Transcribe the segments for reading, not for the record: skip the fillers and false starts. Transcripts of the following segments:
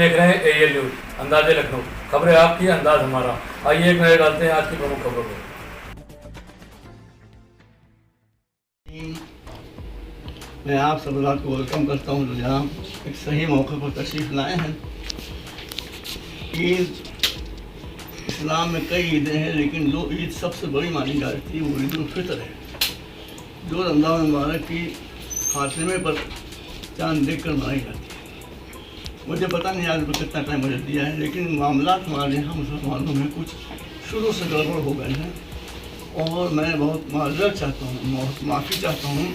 देख रहे हैं AL न्यूज अंदाजे लखनऊ। खबरें आपकी, अंदाज हमारा। आइए एक नजर डालते हैं आज की प्रमुख खबरों पर। मैं आप सब को वेलकम करता हूँ जो जहाँ एक सही मौके पर तशरीफ़ लाए हैं। ईद इस्लाम में कई ईदें हैं, लेकिन जो ईद सबसे बड़ी मानी जाती है वो ईद उल फितर है, जो रमज़ान मुबारक की खात्मे पर चांद देख कर मनाई जाती है। मुझे पता नहीं आज पर कितना टाइम मुझे दिया है, लेकिन मामला हमारे यहाँ मुसलमानों में कुछ शुरू से गड़बड़ हो गए हैं और मैं बहुत माजरत चाहता हूँ, बहुत माफ़ी चाहता हूँ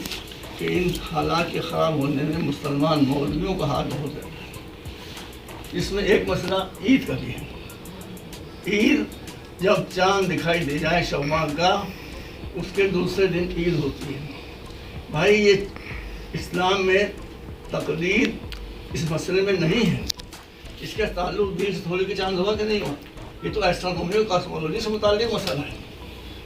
कि इन हालात के ख़राब होने में मुसलमान मौलवियों का हाथ बहुत है। इसमें एक मसला ईद का भी है। ईद जब चांद दिखाई दे जाए शव्वाल का, उसके दूसरे दिन ईद होती है। भाई ये इस्लाम में तकदीर इस मसले में नहीं है। इसका ताल्लुक दिन से थोड़ी के चांद होगा कि नहीं होगा, ये तो एस्ट्रोनॉमी और कॉस्मोलॉजी से मुताल्लिक़ मसला है।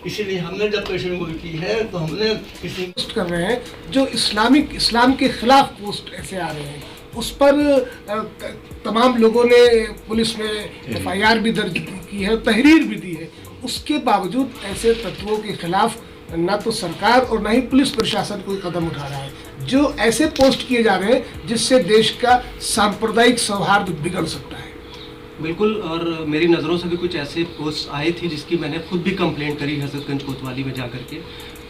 इसीलिए हमने जब पेशन गोई की है तो हमने किसी पोस्ट कर रहे हैं जो इस्लाम के खिलाफ पोस्ट ऐसे आ रहे हैं, उस पर तमाम लोगों ने पुलिस में FIR भी दर्ज की है, तहरीर भी दी है। उसके बावजूद ऐसे तत्वों के खिलाफ ना तो सरकार और ना ही पुलिस प्रशासन कोई कदम उठा रहा है। जो ऐसे पोस्ट किए जा रहे हैं जिससे देश का सांप्रदायिक सौहार्द बिगड़ सकता है। बिल्कुल, और मेरी नज़रों से भी कुछ ऐसे पोस्ट आए थे जिसकी मैंने खुद भी कंप्लेंट करी हज़रतगंज कोतवाली में जाकर के,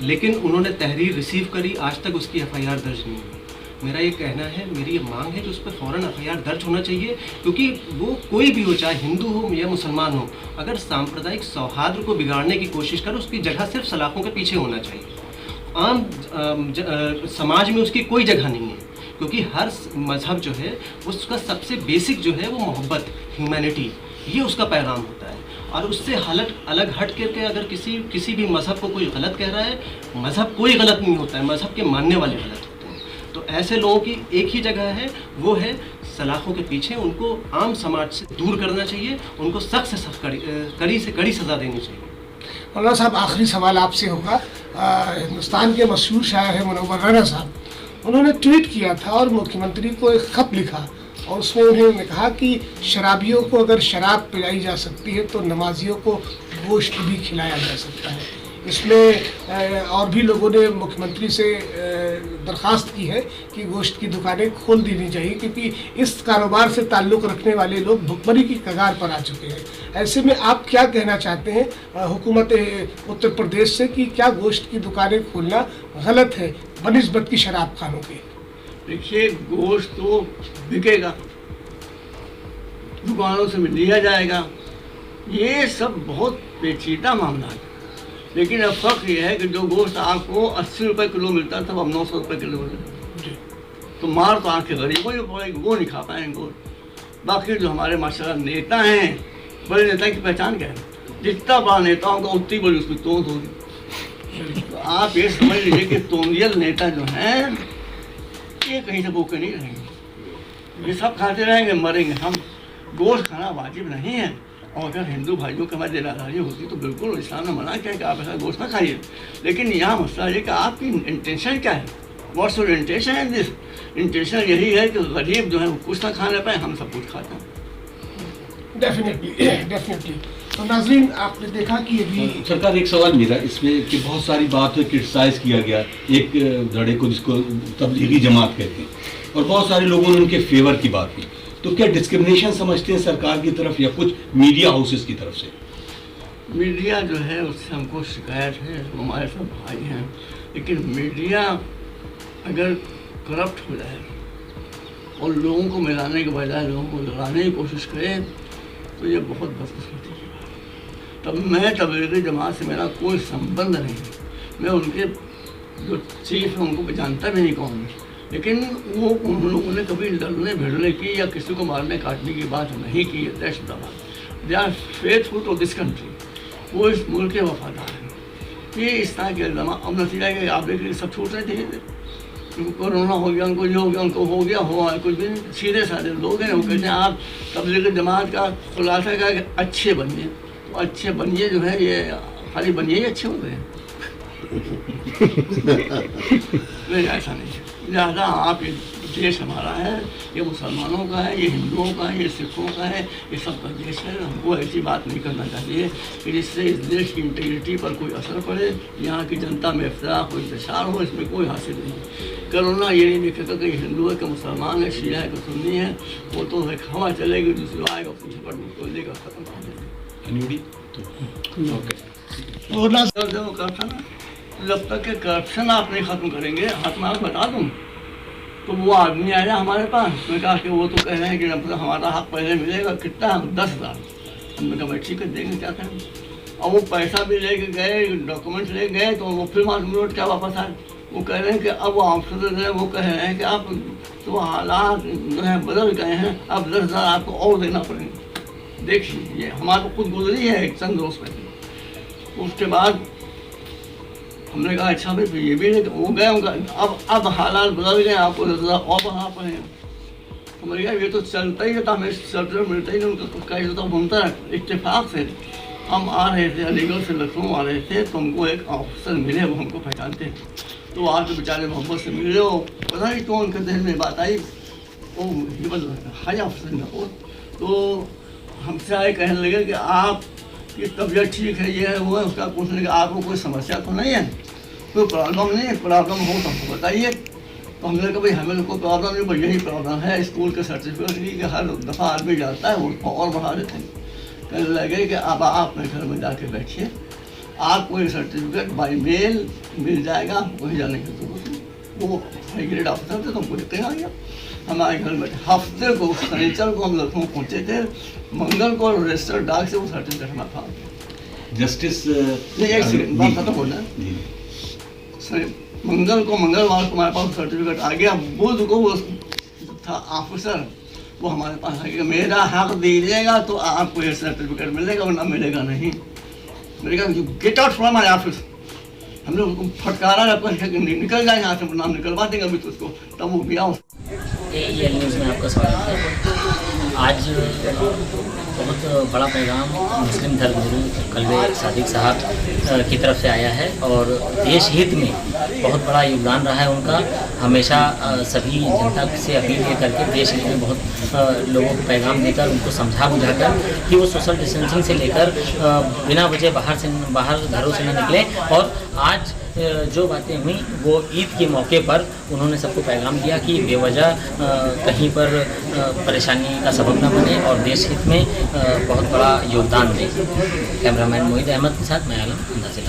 लेकिन उन्होंने तहरीर रिसीव करी, आज तक उसकी FIR दर्ज नहीं हुई। मेरा ये कहना है, मेरी ये मांग है कि उस पर फ़ौरन FIR दर्ज होना चाहिए, क्योंकि वो कोई भी हो, चाहे हिंदू हो या मुसलमान हो, अगर सांप्रदायिक सौहार्द को बिगाड़ने की कोशिश करे उसकी जगह सिर्फ सलाखों के पीछे होना चाहिए। आम समाज में उसकी कोई जगह नहीं है, क्योंकि हर मज़हब जो है उसका सबसे बेसिक जो है वो मोहब्बत, ह्यूमैनिटी, ये उसका पैगाम होता है। और उससे अलग हट करके अगर किसी भी मज़हब को कोई गलत कह रहा है, मज़हब कोई गलत नहीं होता है, मज़हब के मानने वाले गलत होते हैं। तो ऐसे लोगों की एक ही जगह है, वो है सलाखों के पीछे। उनको आम समाज से दूर करना चाहिए, उनको सख्त से सख्त कड़ी से कड़ी सज़ा देनी चाहिए। मौलाना साहब, आखिरी सवाल आपसे होगा। हिंदुस्तान के मशहूर शायर हैं मुनव्वर राना साहब, उन्होंने ट्वीट किया था और मुख्यमंत्री को एक खत लिखा और उसमें उन्होंने कहा कि शराबियों को अगर शराब पिलाई जा सकती है तो नमाजियों को गोश्त भी खिलाया जा सकता है। इसमें और भी लोगों ने मुख्यमंत्री से दरख्वास्त की है कि गोश्त की दुकानें खोल देनी चाहिए, क्योंकि इस कारोबार से ताल्लुक़ रखने वाले लोग भुखमरी की कगार पर आ चुके हैं। ऐसे में आप क्या कहना चाहते हैं हुकूमत उत्तर प्रदेश से कि क्या गोश्त की दुकानें खोलना गलत है बनिस्बत की शराब खानों के? देखिए, गोश्त तो बिकेगा, दुकानों से लिया जाएगा, ये सब बहुत पेचीदा मामला है। लेकिन अब फ़र्क ये है कि जो गोश्त आपको 80 रुपये किलो मिलता था, अब 900 रुपये किलो मिलता है। तो मार तो आपके गरीबों ही पड़ेगी, वो नहीं खा पाएंगे गोश्त। बाकी जो हमारे माशाल्लाह नेता हैं, बड़े नेता की पहचान क्या है? जितना बड़ा नेता होगा उतनी बड़ी उसकी तोंद होगी। तो आप ये समझ लीजिए कि तोंदियल नेता जो हैं ये कहीं से भूखे नहीं रहेंगे, ये सब खाते रहेंगे, मरेंगे। हम गोश्त खाना वाजिब नहीं है, और अगर हिंदू भाइयों के हमारी दिलादारी होती तो बिल्कुल इस्लाम ने मना किया कि आप ऐसा गोश्त ना खाइए। लेकिन यहाँ मसला ये कि आपकी इंटेंशन क्या है, व्हाट्स योर इंटेंशन है? दिस इंटेंशन यही है कि गरीब जो है वो कुछ ना खाने पाए, हम सब कुछ खाते हैं। डेफिनेटली। तो नाज़रीन, आपने देखा कि ये भी सरकार, एक सवाल मेरा इसमें कि बहुत सारी बात क्रिटिसाइज किया गया एक धड़े को जिसको तबलीगी जमात कहते हैं, और बहुत सारे लोगों ने उनके फेवर की बात की। तो क्या डिस्क्रिमिनेशन समझते हैं सरकार की तरफ या कुछ मीडिया हाउसेस की तरफ से? मीडिया जो है उससे हमको शिकायत है, हमारे सब भाई हैं, लेकिन मीडिया अगर करप्ट हो जाए और लोगों को मिलाने के बजाय लोगों को लड़ाने की कोशिश करे तो ये बहुत बदकिस्मती की बात है। तब मैं तबलीगी जमात से मेरा कोई संबंध नहीं है, मैं उनके जो चीफ है उनको जानता भी नहीं कौन है, लेकिन वो उन लोगों ने कभी लड़ने भिड़ने की या किसी को मारने काटने की बात नहीं की है। दैट्स द बात। They are faithful to this country, वो इस मुल्क के वफादार हैं। ये इस तरह के इल्ज़ाम, अब नतीजा है कि आप देखिए सब छूट रहे थे, उनको कोरोना हो गया, उनको ये हो गया, उनको हो गया, हुआ कुछ भी नहीं। सीधे साधे लोग हैं, वो कहते हैं आप तबलीगी जमात का खुलासा का अच्छे बनिए, तो अच्छे बनिए जो है ये खाली बनिए ही अच्छे हो गए। नहीं, ऐसा नहीं है। लिहाजा आप ये देश हमारा है, ये मुसलमानों का है, ये हिंदुओं का है, ये सिखों का है, ये सबका देश है। हमको ऐसी बात नहीं करना चाहिए कि जिससे इस देश की इंटीग्रिटी पर कोई असर पड़े, यहाँ की जनता में इफ्तराक हो, इंतशार हो, इसमें कोई हासिल नहीं। करोना ये नहीं देखेगा कि हिंदू है कि मुसलमान है, शिया है कि सुन्नी है, वो तो एक हवा चलेगी, दूसरी आएगा अपनी झपट को लेकर खत्म कर देंगे। तो करप्शन, जब तक के करप्शन आप नहीं खत्म करेंगे, हाथ में आप बता दूँ तो वो आदमी आया हमारे पास, मैं कहा कि वो तो कह रहे हैं कि मतलब हमारा हक पहले मिलेगा, कितना 10,000। हमने कहा भाई ठीक है, देंगे, क्या करें। और वो पैसा भी लेके गए, डॉक्यूमेंट्स ले गए, तो वो फिर मालूम रोड क्या वापस आए। वो कह रहे हैं कि अब वो ऑफिसर है, वो कह रहे हैं कि आप तो हालात जो है बदल गए हैं, अब 10,000 आपको और देना पड़ेगा। देखिए, ये हमारा तो खुद गुजरी है एक चंद रोज में। उसके बाद हमने कहा अच्छा भाई ये भी नहीं, वो गए उनका अब हालात बदल गए, आपको 10,000 और बढ़ा पड़े। समझ गया, ये तो चलता ही रहता, हमें सर्टिफिकेट मिलता ही नहीं, उनका कहीं तो घूमता है। इत्तेफाक से हम आ रहे थे, अलीगढ़ से लखनऊ आ रहे थे, तो हमको एक ऑफिसर मिले, वो हमको पहचानते हैं, तो आके बेचारे मोहब्बत से मिले। वो पता नहीं क्यों उनके दिल में बात आई, वो हाई ऑफिसर में हो, तो हमसे आए कहने लगे कि आप की तबीयत ठीक है, ये है वो है। उसका पूछने लगे आपको कोई समस्या तो नहीं है, कोई प्रॉब्लम नहीं है, प्रॉब्लम हो तो हमको बताइए। तो हमने कहा भाई हमें कोई प्रॉब्लम नहीं, भाई यही प्रॉब्लम है स्कूल के सर्टिफिकेट की कि हर दफ़ा आदमी जाता है उसको और बढ़ा देते हैं। कहने लगे कि अब आप अपने घर में जाके बैठिए, आपको ये सर्टिफिकेट बाई मेल मिल जाएगा, वहीं जाने की जरूरत नहीं। वो हाई ग्रेड ऑफिसर थे, तो हमको देखते आ गया हमारे घर में। हफ्ते को शनिचर को हम लखनऊ पहुँचे थे, मंगल को रजिस्टर्ड डाक से वो सर्टिफिकेट हमारे पास। जस्टिस नहीं, एक सेकंड बात खत्म हो जाए। मंगलवार को हमारे पास सर्टिफिकेट आ गया। बुध को वो था ऑफिसर, वो हमारे पास आ गया, मेरा हक दीजिएगा तो आपको ये सर्टिफिकेट मिलेगा, वरना मिलेगा नहीं। मेरे कहा get out from my office. हमने उसको फटकारा, निकल जाए यहाँ से, नाम निकलवा देंगे अभी तो उसको, तब वो गया। ये न्यूज़ में आपका स्वागत है। आज बहुत बड़ा पैगाम मुस्लिम धर्मगुरु कल्बे सादिक साहब की तरफ से आया है और देश हित में बहुत बड़ा योगदान रहा है उनका। हमेशा सभी जनता से अपील ये करके देश हित में बहुत लोगों को पैगाम देकर उनको समझा बुझाकर कि वो सोशल डिस्टेंसिंग से लेकर बिना वजह बाहर घरों से न निकले। और आज जो बातें हुई वो ईद के मौके पर उन्होंने सबको पैगाम दिया कि बेवजह कहीं पर परेशानी का सबब न बने और देश हित में बहुत बड़ा योगदान दें। कैमरामैन मोहित अहमद के साथ मैं आलम अंदाज़।